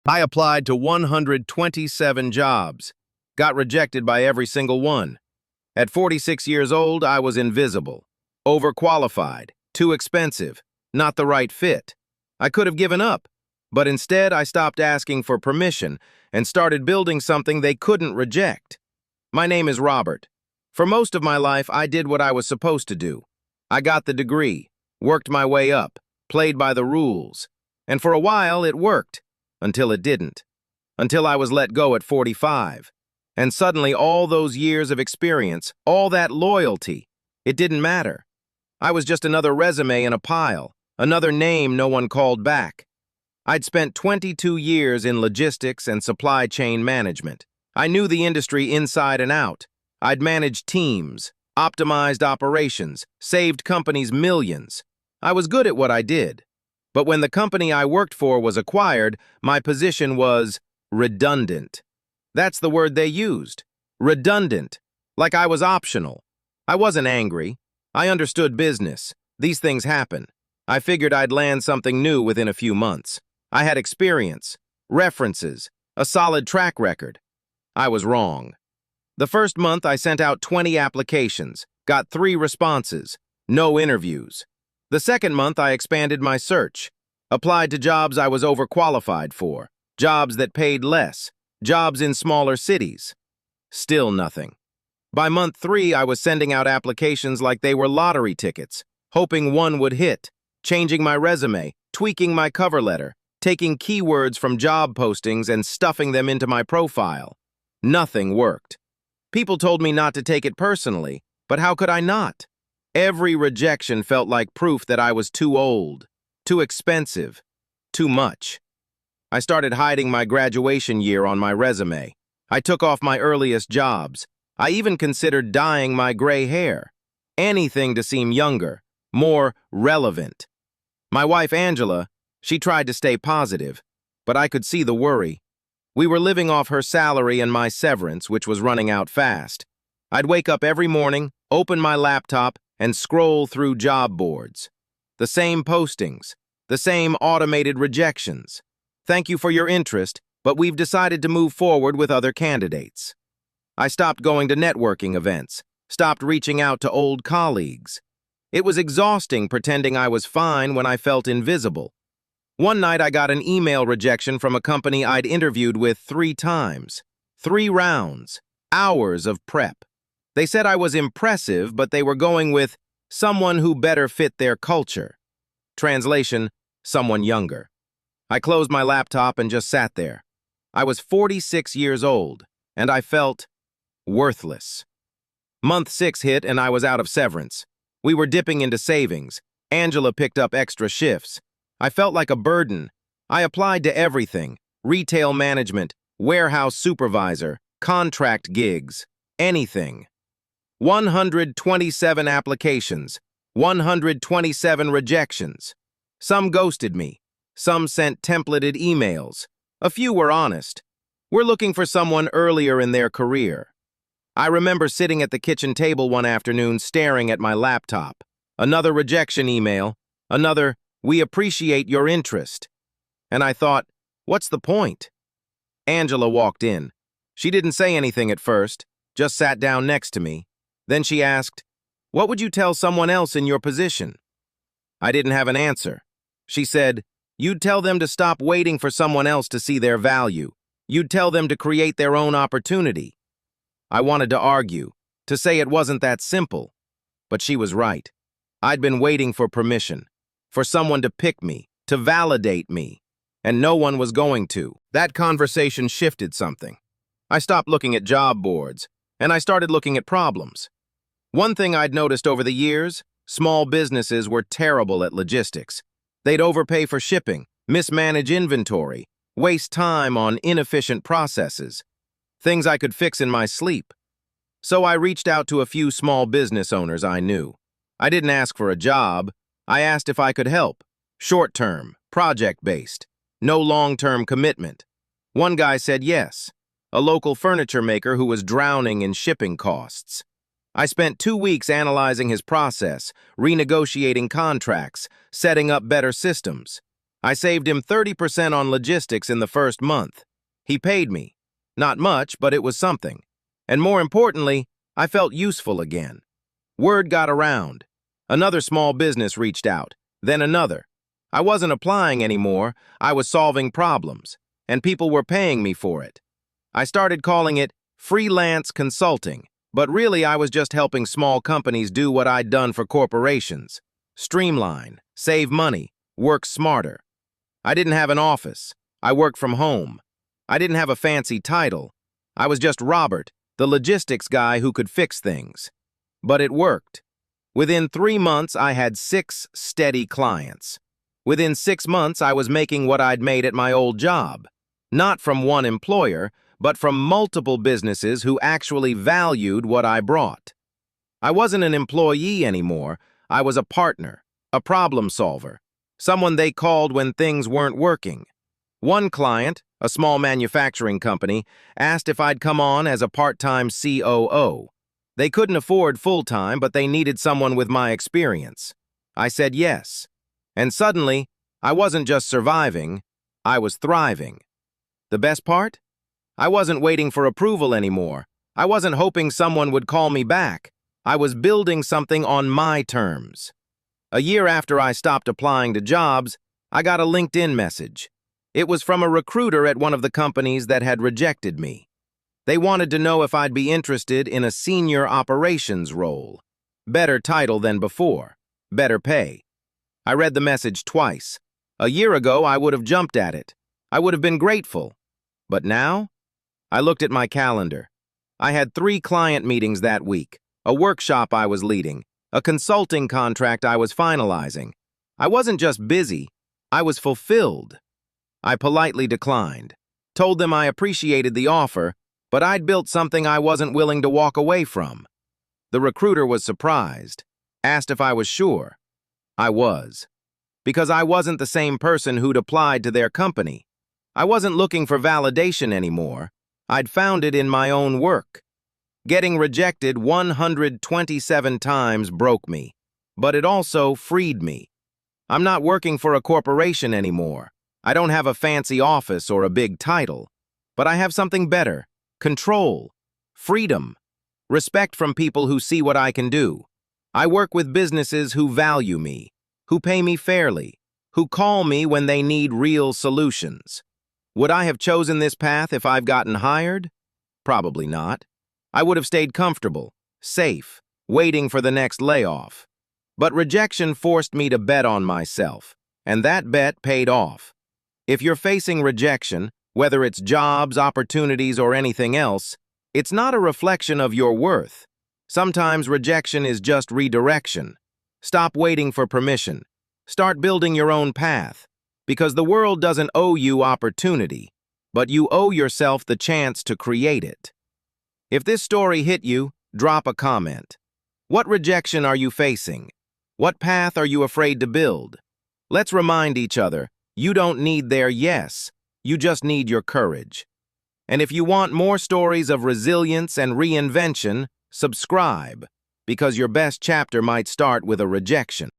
I applied to 127 jobs, got rejected by every single one. At 46 years old, I was invisible, overqualified, too expensive, not the right fit. I could have given up, but instead I stopped asking for permission and started building something they couldn't reject. My name is Robert. For most of my life, I did what I was supposed to do. I got the degree, worked my way up, played by the rules, and for a while it worked, until it didn't. Until I was let go at 45. And suddenly all those years of experience, all that loyalty, it didn't matter. I was just another resume in a pile, another name no one called back. I'd spent 22 years in logistics and supply chain management. I knew the industry inside and out. I'd managed teams, optimized operations, saved companies millions. I was good at what I did. But when the company I worked for was acquired, my position was redundant. That's the word they used. Redundant. Like I was optional. I wasn't angry. I understood business. These things happen. I figured I'd land something new within a few months. I had experience, references, a solid track record. I was wrong. The first month I sent out 20 applications, got 3 responses, no interviews. The second month I expanded my search, applied to jobs I was overqualified for, jobs that paid less, jobs in smaller cities. Still nothing. By month 3 I was sending out applications like they were lottery tickets, hoping one would hit, changing my resume, tweaking my cover letter, taking keywords from job postings and stuffing them into my profile. Nothing worked. People told me not to take it personally, but how could I not? Every rejection felt like proof that I was too old, too expensive, too much. I started hiding my graduation year on my resume. I took off my earliest jobs. I even considered dyeing my gray hair. Anything to seem younger, more relevant. My wife, Angela, she tried to stay positive, but I could see the worry. We were living off her salary and my severance, which was running out fast. I'd wake up every morning, open my laptop, and scroll through job boards. The same postings, the same automated rejections. Thank you for your interest, but we've decided to move forward with other candidates. I stopped going to networking events, stopped reaching out to old colleagues. It was exhausting pretending I was fine when I felt invisible. One night I got an email rejection from a company I'd interviewed with 3 times. 3 rounds, hours of prep. They said I was impressive, but they were going with someone who better fit their culture. Translation, someone younger. I closed my laptop and just sat there. I was 46 years old, and I felt worthless. Month 6 hit and I was out of severance. We were dipping into savings. Angela picked up extra shifts. I felt like a burden. I applied to everything: retail management, warehouse supervisor, contract gigs, anything. 127 applications, 127 rejections. Some ghosted me. Some sent templated emails. A few were honest. We're looking for someone earlier in their career. I remember sitting at the kitchen table one afternoon staring at my laptop. Another rejection email, another, "We appreciate your interest." And I thought, what's the point? Angela walked in. She didn't say anything at first, just sat down next to me. Then she asked, "What would you tell someone else in your position?" I didn't have an answer. She said, "You'd tell them to stop waiting for someone else to see their value. You'd tell them to create their own opportunity." I wanted to argue, to say it wasn't that simple. But she was right. I'd been waiting for permission, for someone to pick me, to validate me, and no one was going to. That conversation shifted something. I stopped looking at job boards, and I started looking at problems. One thing I'd noticed over the years, small businesses were terrible at logistics. They'd overpay for shipping, mismanage inventory, waste time on inefficient processes, things I could fix in my sleep. So I reached out to a few small business owners I knew. I didn't ask for a job. I asked if I could help. Short-term, project-based, no long-term commitment. One guy said yes, a local furniture maker who was drowning in shipping costs. I spent 2 weeks analyzing his process, renegotiating contracts, setting up better systems. I saved him 30% on logistics in the first month. He paid me. Not much, but it was something. And more importantly, I felt useful again. Word got around. Another small business reached out, then another. I wasn't applying anymore, I was solving problems, and people were paying me for it. I started calling it freelance consulting, but really I was just helping small companies do what I'd done for corporations. Streamline, save money, work smarter. I didn't have an office. I worked from home. I didn't have a fancy title. I was just Robert, the logistics guy who could fix things. But it worked. Within 3 months, I had 6 steady clients. Within 6 months, I was making what I'd made at my old job. Not from one employer, but from multiple businesses who actually valued what I brought. I wasn't an employee anymore. I was a partner, a problem solver, someone they called when things weren't working. One client, a small manufacturing company, asked if I'd come on as a part-time COO. They couldn't afford full-time, but they needed someone with my experience. I said yes. And suddenly, I wasn't just surviving, I was thriving. The best part? I wasn't waiting for approval anymore. I wasn't hoping someone would call me back. I was building something on my terms. A year after I stopped applying to jobs, I got a LinkedIn message. It was from a recruiter at one of the companies that had rejected me. They wanted to know if I'd be interested in a senior operations role. Better title than before. Better pay. I read the message twice. A year ago, I would have jumped at it. I would have been grateful. But now? I looked at my calendar. I had 3 client meetings that week, a workshop I was leading, a consulting contract I was finalizing. I wasn't just busy, I was fulfilled. I politely declined, told them I appreciated the offer, but I'd built something I wasn't willing to walk away from. The recruiter was surprised, asked if I was sure. I was. Because I wasn't the same person who'd applied to their company. I wasn't looking for validation anymore. I'd found it in my own work. Getting rejected 127 times broke me, but it also freed me. I'm not working for a corporation anymore. I don't have a fancy office or a big title, but I have something better: control, freedom, respect from people who see what I can do. I work with businesses who value me, who pay me fairly, who call me when they need real solutions. Would I have chosen this path if I've gotten hired? Probably not. I would have stayed comfortable, safe, waiting for the next layoff. But rejection forced me to bet on myself, and that bet paid off. If you're facing rejection, whether it's jobs, opportunities, or anything else, it's not a reflection of your worth. Sometimes rejection is just redirection. Stop waiting for permission. Start building your own path, because the world doesn't owe you opportunity, but you owe yourself the chance to create it. If this story hit you, drop a comment. What rejection are you facing? What path are you afraid to build? Let's remind each other, you don't need their yes, you just need your courage. And if you want more stories of resilience and reinvention, subscribe, because your best chapter might start with a rejection.